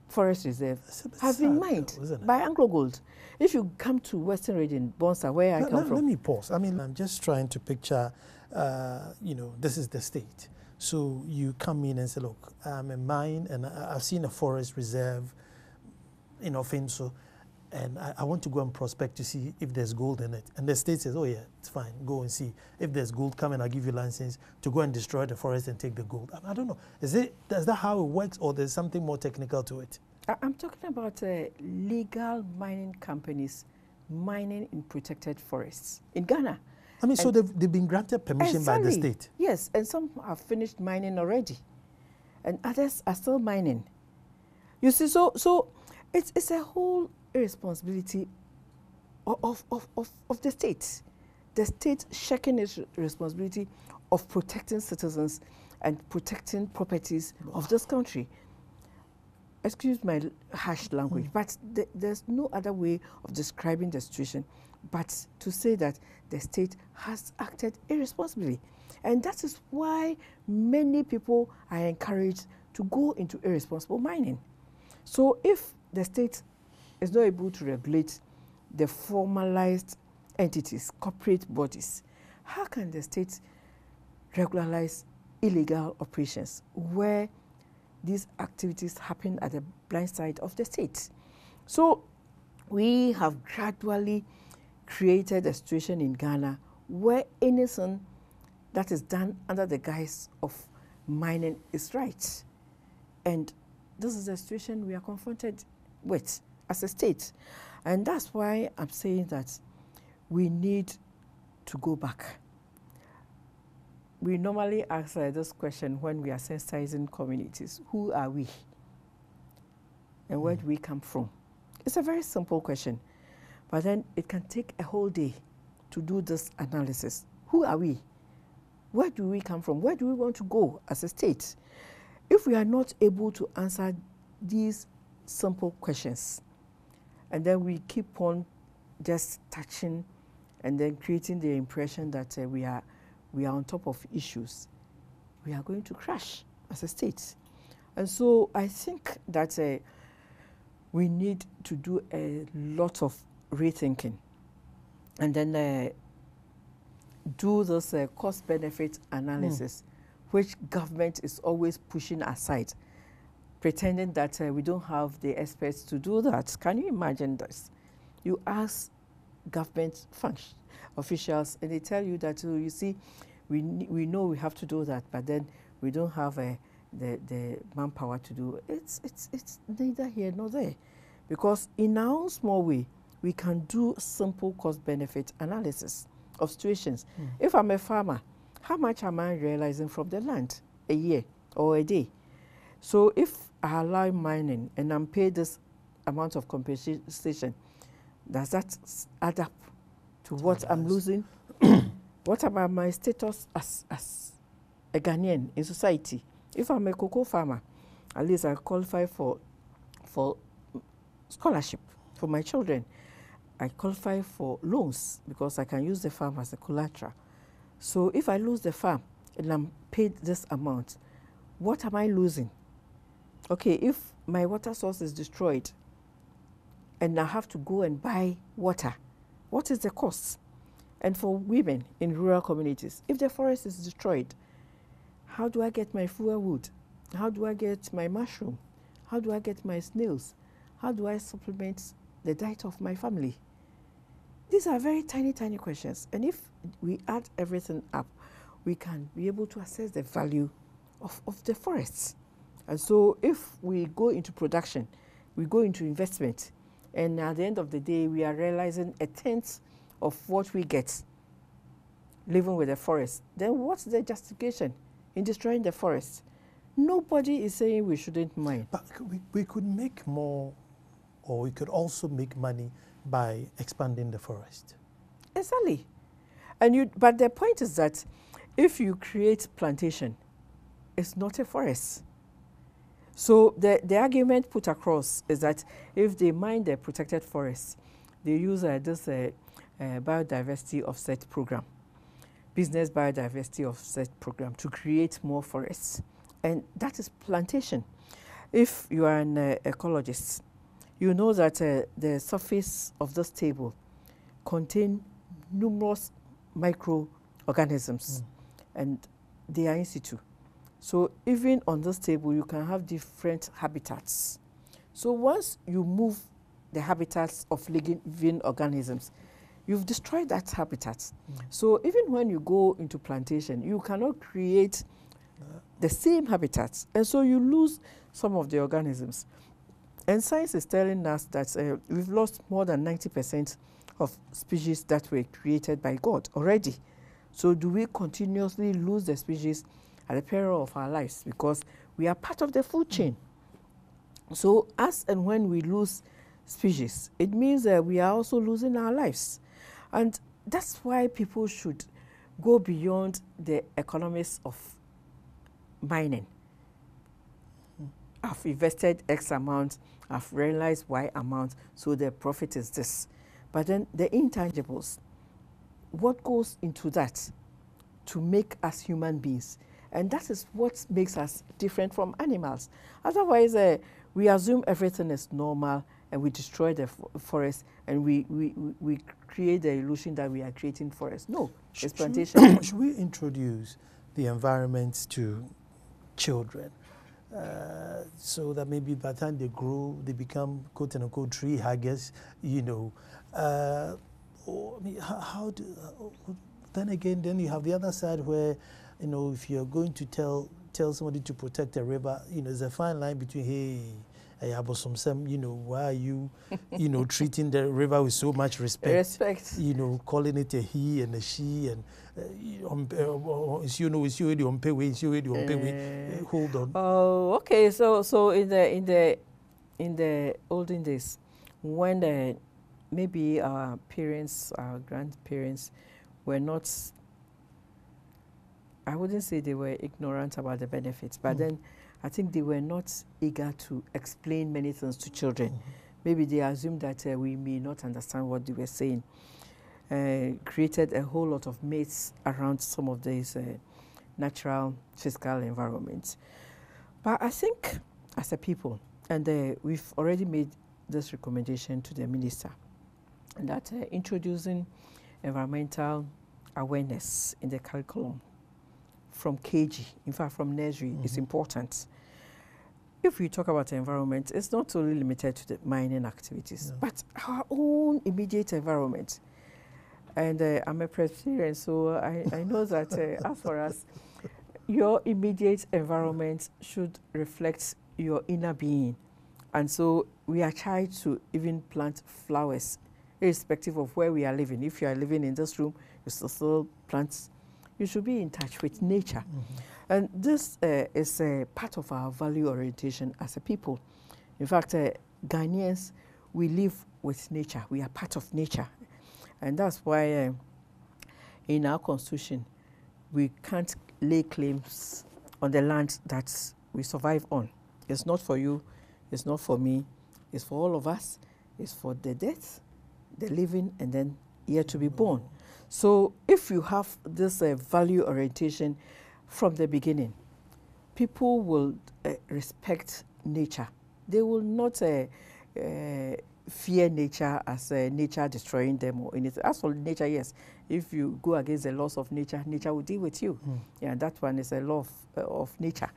Forest Reserve has been mined by Anglo Gold. If you come to Western Region, Bonsa, where I come from. Let me pause. I mean, I'm just trying to picture, you know, this is the state. So you come in and say, look, I'm a mine and I've seen a forest reserve in Offenso, and I want to go and prospect to see if there's gold in it. And the state says, oh yeah, it's fine, go and see. If there's gold, come and I'll give you license to go and destroy the forest and take the gold. I don't know. Is that how it works, or there's something more technical to it? I'm talking about legal mining companies mining in protected forests in Ghana. I mean, so they've been granted permission by the state? Yes, and some have finished mining already, and others are still mining. You see, so it's a whole irresponsibility of the state. The state shaking its responsibility of protecting citizens and protecting properties of this country. Excuse my harsh language, but there's no other way of describing the situation but to say that the state has acted irresponsibly. And that is why many people are encouraged to go into irresponsible mining. So if the state is not able to regulate the formalized entities, corporate bodies, how can the state regularize illegal operations where these activities happen at the blind side of the state? So we have gradually created a situation in Ghana where anything that is done under the guise of mining is right. And this is the situation we are confronted with as a state. And that's why I'm saying that we need to go back. We normally ask this question when we are sensitizing communities. Who are we? And where do we come from? It's a very simple question, but then it can take a whole day to do this analysis. Who are we? Where do we come from? Where do we want to go as a state? If we are not able to answer these simple questions, and then we keep on just touching and then creating the impression that we are on top of issues, we are going to crash as a state. And so I think that we need to do a lot of rethinking and then do this cost-benefit analysis, which government is always pushing aside, pretending that we don't have the experts to do that. Can you imagine this? You ask government officials and they tell you that, oh, you see, we know we have to do that, but then we don't have the manpower to do it. It's neither here nor there. Because in our own small way, we can do simple cost-benefit analysis of situations. If I'm a farmer, how much am I realizing from the land a year or a day? So if I allow mining and I'm paid this amount of compensation, does that add up to what I'm losing? What about my status as a Ghanaian in society? If I'm a cocoa farmer, at least I qualify for scholarship for my children. I qualify for loans because I can use the farm as a collateral. So if I lose the farm and I'm paid this amount, what am I losing? Okay, if my water source is destroyed and I have to go and buy water, what is the cost? And for women in rural communities, if the forest is destroyed, how do I get my fuel wood? How do I get my mushroom? How do I get my snails? How do I supplement the diet of my family? These are very tiny, tiny questions. And if we add everything up, we can be able to assess the value of the forests. And so if we go into production, we go into investment, and at the end of the day, we are realizing a tenth of what we get living with the forest, then what's the justification in destroying the forest? Nobody is saying we shouldn't mine. But we could make more, or we could also make money by expanding the forest. Exactly. But the point is that if you create plantation, it's not a forest. So the argument put across is that if they mine the protected forest, they use this biodiversity offset program, business biodiversity offset program, to create more forests. And that is plantation. If you are an ecologist, you know that the surface of this table contain numerous microorganisms, and they are in situ. So even on this table, you can have different habitats. So once you move the habitats of living organisms, you've destroyed that habitat. So even when you go into plantation, you cannot create the same habitats, and so you lose some of the organisms. And science is telling us that we've lost more than 90% of species that were created by God already. So do we continuously lose the species at the peril of our lives, because we are part of the food chain? So as and when we lose species, it means that we are also losing our lives. And that's why people should go beyond the economics of mining. I've invested X amount, I've realized Y amount, so the profit is this. But then the intangibles, what goes into that to make us human beings? And that is what makes us different from animals. Otherwise, we assume everything is normal, and we destroy the forest, and we create the illusion that we are creating forest. No, it's plantation. Should we introduce the environment to children, so that maybe by the time they grow, they become quote unquote tree huggers, you know? I mean, then again, then you have the other side where, you know, if you're going to tell somebody to protect a river, you know, there's a fine line between, hey, you know, why are you, you know, treating the river with so much respect? You know, calling it a he and a she, and hold on. Oh, okay. So in the olden days, when maybe our parents, our grandparents were not, I wouldn't say they were ignorant about the benefits, but then I think they were not eager to explain many things to children. Maybe they assumed that we may not understand what they were saying. Created a whole lot of myths around some of these natural physical environments. But I think as a people, and we've already made this recommendation to the minister, that introducing environmental awareness in the curriculum from KG, in fact from nursery, is important. If we talk about the environment, it's not only limited to the mining activities, but our own immediate environment. And I'm a Presbyterian, so I know that as for us, your immediate environment should reflect your inner being. And so we are trying to even plant flowers, irrespective of where we are living. If you are living in this room, you still plant. You should be in touch with nature. And this is a part of our value orientation as a people. In fact, Ghanaians, we live with nature. We are part of nature. And that's why in our constitution, we can't lay claims on the land that we survive on. It's not for you, it's not for me, it's for all of us. It's for the dead, the living, and then yet to be born. So if you have this value orientation from the beginning, people will respect nature. They will not fear nature as nature destroying them or anything. As for nature, yes, if you go against the laws of nature, nature will deal with you. Yeah, that one is a law of nature.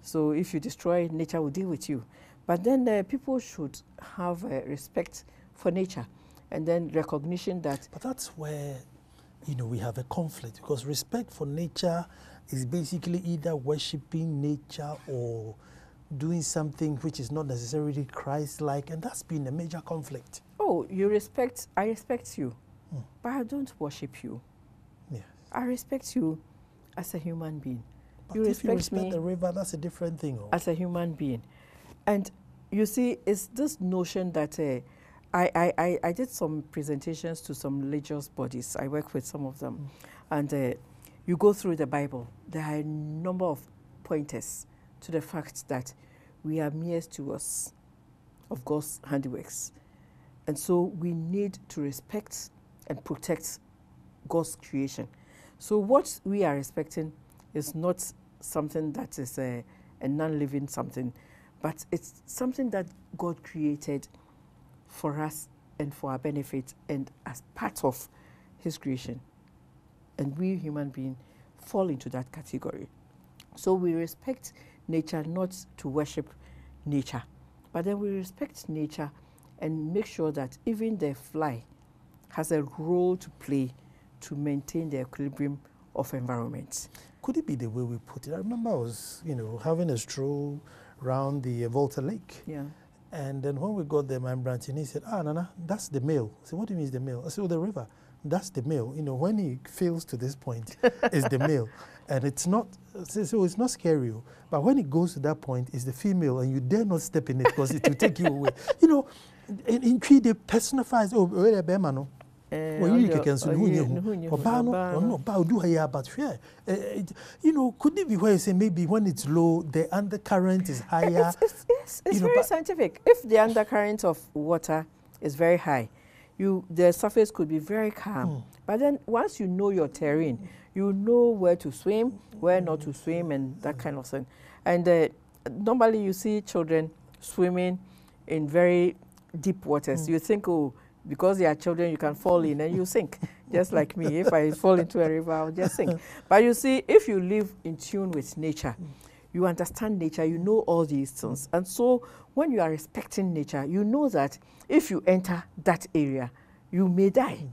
So if you destroy, nature will deal with you. But then people should have respect for nature, and then recognition that... But that's where, you know, we have a conflict, because respect for nature is basically either worshipping nature or doing something which is not necessarily Christ-like, and that's been a major conflict. Oh, I respect you, but I don't worship you. Yes. I respect you as a human being. But if you respect me the river, that's a different thing. As a human being. And you see, it's this notion that I did some presentations to some religious bodies. I work with some of them. And you go through the Bible, there are a number of pointers to the fact that we are mere stewards of God's handiworks. And so we need to respect and protect God's creation. So what we are respecting is not something that is a non-living something, but it's something that God created for us and for our benefit and as part of his creation. And we human beings fall into that category. So we respect nature not to worship nature, but then we respect nature and make sure that even the fly has a role to play to maintain the equilibrium of environment. Could it be the way we put it? I remember I was, having a stroll around the Volta Lake. Yeah. And then when we got there, my branch, and he said, Nana, that's the male. I said, what do you mean is the male? I said, the river, that's the male. When he fails to this point, it's the male. And it's not, so it's not scary. But when it goes to that point, it's the female, and you dare not step in it because it will take you away. In Cree, they personifies, where the Bemano. Could it be where you say maybe when it's low, the undercurrent is higher? It's very scientific. If the undercurrent of water is very high, the surface could be very calm. But then once you know your terrain, you know where to swim, where not to swim, and that kind of thing. And normally you see children swimming in very deep waters. You think, because they are children, you can fall in and you sink. Just like me, if I fall into a river, I'll just sink. But you see, if you live in tune with nature, you understand nature, you know all these things. And so when you are respecting nature, you know that if you enter that area, you may die.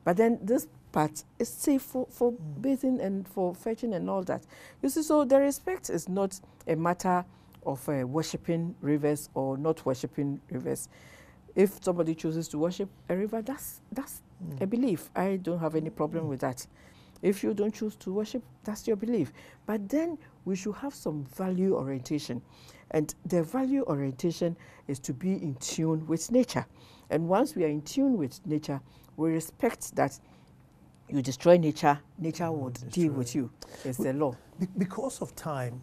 But then this part is safe for bathing and for fetching and all that. You see, so the respect is not a matter of worshipping rivers or not worshipping rivers. If somebody chooses to worship a river, that's a belief. I don't have any problem with that. If you don't choose to worship, that's your belief. But then we should have some value orientation. And the value orientation is to be in tune with nature. And once we are in tune with nature, we respect that you destroy nature, nature will deal with you. It's the law. Because of time,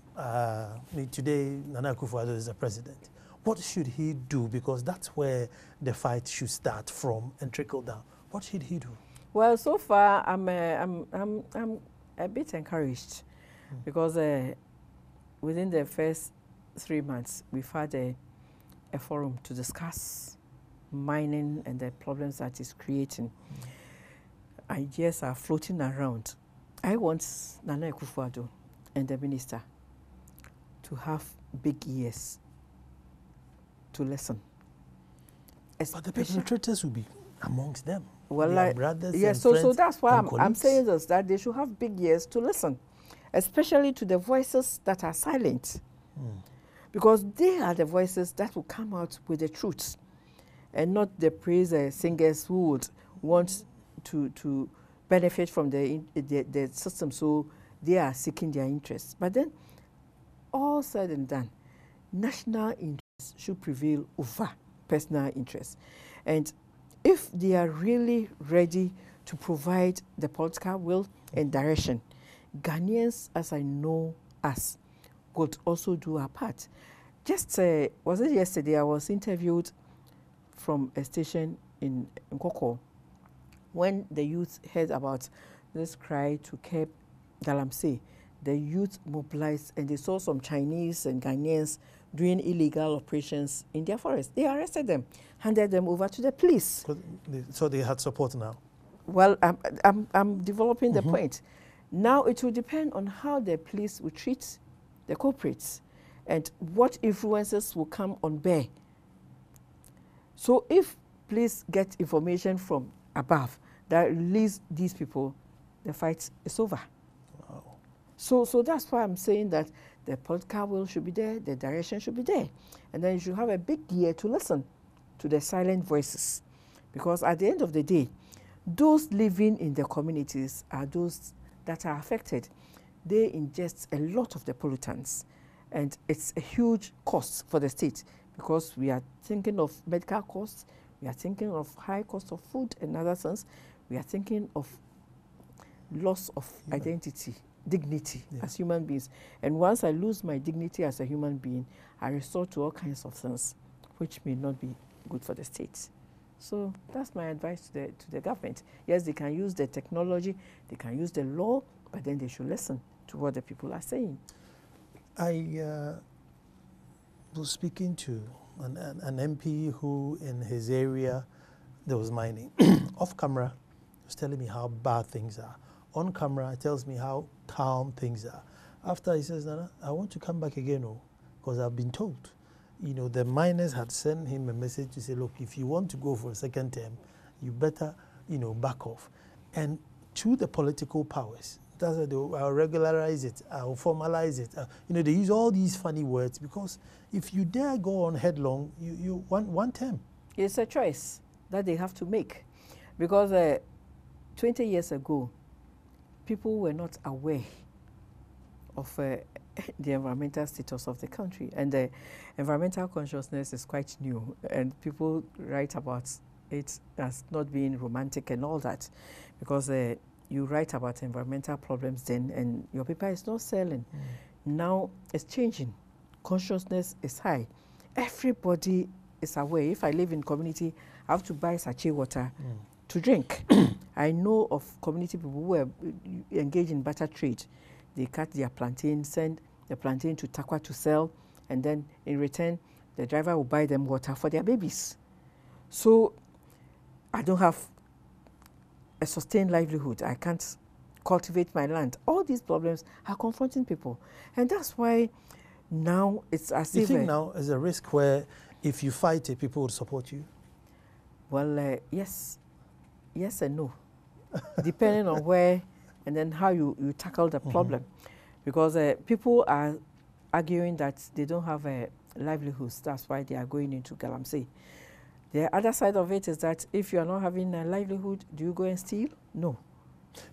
today Nana Akufo-Addo is the president. What should he do? Because that's where the fight should start from and trickle down. What should he do? Well, so far I'm a bit encouraged because within the first 3 months we've had a forum to discuss mining and the problems that it's creating. Ideas are floating around. I want Nana Akufo-Addo and the minister to have big ears to listen. But the perpetrators will be amongst them. Well, brothers yes, and so that's why I'm colleagues. saying this, that they should have big ears to listen, especially to the voices that are silent. Because they are the voices that will come out with the truth and not the praise singers who would want to benefit from the system, so they are seeking their interests. But then, all said and done, national interests should prevail over personal interests. And if they are really ready to provide the political will and direction, Ghanaians, as I know us, could also do our part. Just, was it yesterday, I was interviewed from a station in Nkoko when the youth heard about this cry to curb Galamsey. The youth mobilized and they saw some Chinese and Ghanaians doing illegal operations in their forest. They arrested them, handed them over to the police. So they had support now? Well, I'm developing the point. Now it will depend on how the police will treat the culprits and what influences will come on bear. So if police get information from above that release these people, the fight is over. Wow. So that's why I'm saying that the political will should be there, the direction should be there. And then you should have a big ear to listen to the silent voices. Because at the end of the day, those living in the communities are those that are affected. They ingest a lot of the pollutants. And it's a huge cost for the state because we are thinking of medical costs, we are thinking of high cost of food and other things, we are thinking of loss of identity, dignity as human beings. And once I lose my dignity as a human being, I resort to all kinds of things which may not be good for the state. So that's my advice to the government. Yes, they can use the technology, they can use the law, but then they should listen to what the people are saying. I was speaking to an MP who in his area there was mining. Off camera, he was telling me how bad things are. On camera, he tells me how calm things are. After he says, Nana, I want to come back again, because I've been told. You know, the miners had sent him a message to say, look, if you want to go for a second term, you better, back off. And to the political powers, that's why I'll regularize it, I'll formalize it. They use all these funny words because if you dare go on headlong, you want one term. It's a choice that they have to make. Because 20 years ago, people were not aware of the environmental status of the country. And the environmental consciousness is quite new. And people write about it as not being romantic and all that. Because you write about environmental problems then and your paper is not selling. Now it's changing. Consciousness is high. Everybody is aware. If I live in community, I have to buy sachet water to drink. I know of community people who are engaged in butter trade. They cut their plantain, send the plantain to Takwa to sell, and then in return, the driver will buy them water for their babies. So I don't have a sustained livelihood. I can't cultivate my land. All these problems are confronting people. And that's why now it's as if... You think now is a risk where if you fight it, people would support you? Well, yes. Yes and no. Depending on where and then how you tackle the problem. Because people are arguing that they don't have livelihoods. That's why they are going into Galamsey. The other side of it is that if you are not having a livelihood, do you go and steal? No.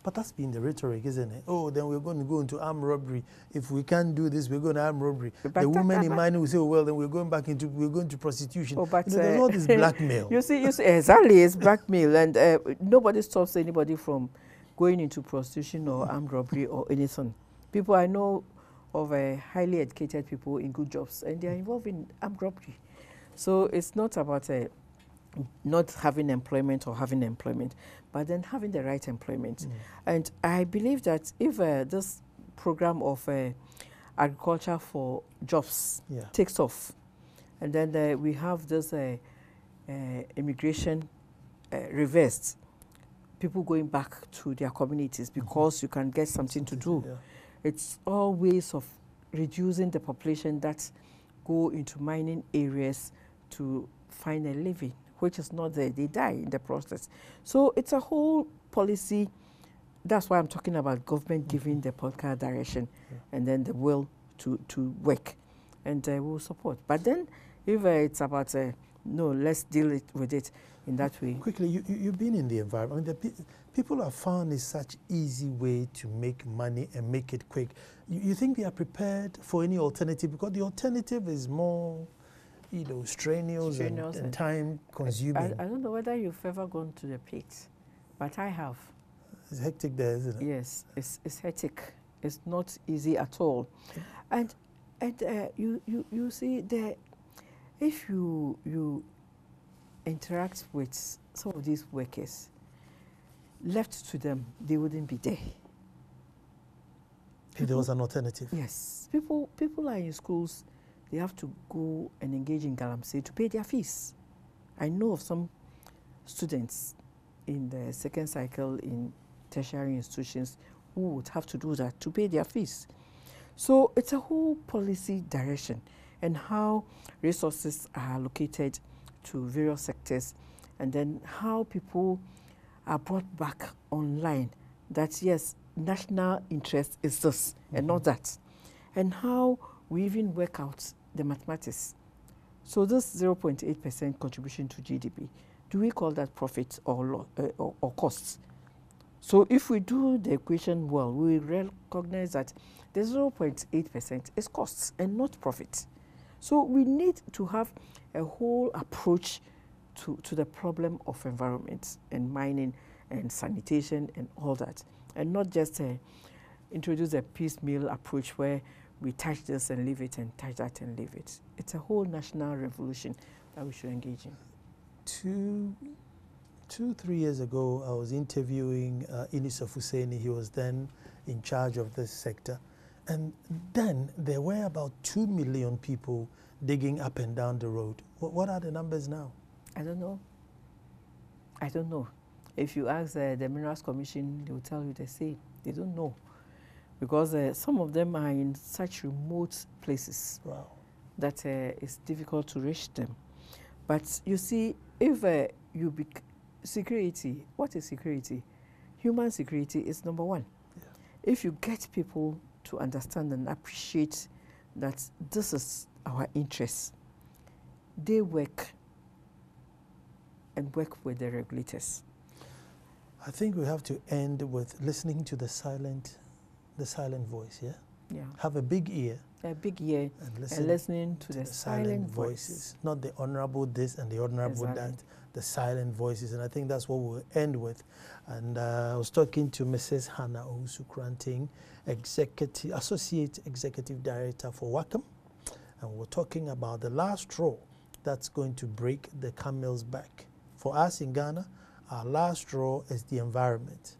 But that's been the rhetoric, isn't it? Oh, then we're going to go into armed robbery. If we can't do this, we're going to armed robbery. But the women in mining will say, oh, well, then we're going to prostitution. Oh, but there's all this blackmail. You see, exactly, it's blackmail. And nobody stops anybody from going into prostitution or armed robbery or anything. People I know of highly educated people in good jobs, and they are involved in armed robbery. So it's not about not having employment or having employment, but then having the right employment. And I believe that if this program of agriculture for jobs takes off, and then we have this immigration reversed, people going back to their communities because you can get something to do. It's all ways of reducing the population that go into mining areas to find a living, which is not there. They die in the process. So it's a whole policy. That's why I'm talking about government giving the political direction and then the will to work. And we'll support. But then if it's about, no, let's deal with it in that way. Quickly, you've been in the environment. I mean, people have found it such easy way to make money and make it quick. You think they are prepared for any alternative? Because the alternative is more, strenuous and time-consuming. I don't know whether you've ever gone to the pit, but I have. It's hectic there, isn't it? Yes, it's hectic. It's not easy at all. And you see, if you interact with some of these workers, left to them, they wouldn't be there. If there was an alternative. Yes. People are in schools, they have to go and engage in Galamsey to pay their fees. I know of some students in the second cycle in tertiary institutions who would have to do that to pay their fees. So it's a whole policy direction and how resources are allocated to various sectors, and then how people are brought back online. That yes, national interest is this and not that, and how we even work out the mathematics. So this 0.8% contribution to GDP, do we call that profit or costs? So if we do the equation well, we recognize that the 0.8% is costs and not profit. So we need to have a whole approach to the problem of environment and mining and sanitation and all that, and not just introduce a piecemeal approach where we touch this and leave it and touch that and leave it. It's a whole national revolution that we should engage in. 3 years ago, I was interviewing Inisuf Husseini. He was then in charge of this sector. And then there were about 2 million people digging up and down the road. What are the numbers now? I don't know. I don't know. If you ask the Minerals Commission, they will tell you the same. They don't know. Because some of them are in such remote places that it's difficult to reach them. But you see, if security, what is security? Human security is number one. Yeah. If you get people to understand and appreciate that this is our interest, they work and work with the regulators. I think we have to end with listening to the silent voice, yeah? Yeah. Have a big ear. A big ear and listening to the silent voices. Not the honorable this and the honorable that, the silent voices. And I think that's what we'll end with. And I was talking to Mrs. Hannah Owusu-Kranting, Associate Executive Director for WACAM. And we're talking about the last straw that's going to break the camel's back. For us in Ghana, our last straw is the environment.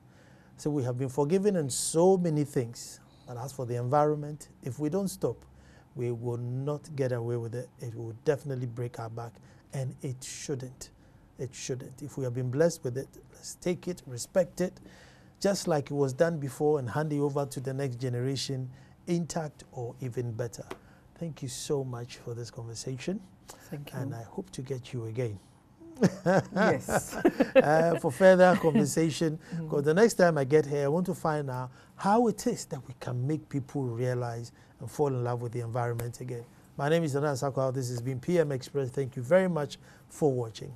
So we have been forgiven in so many things. But as for the environment, if we don't stop, we will not get away with it. It will definitely break our back, and it shouldn't. It shouldn't. If we have been blessed with it, let's take it, respect it, just like it was done before, and hand it over to the next generation, intact or even better. Thank you so much for this conversation. Thank you. And I hope to get you again. Yes. For further conversation, because the next time I get here, I want to find out how it is that we can make people realize and fall in love with the environment again. My name is Anan Sakwao. This has been PM Express. Thank you very much for watching.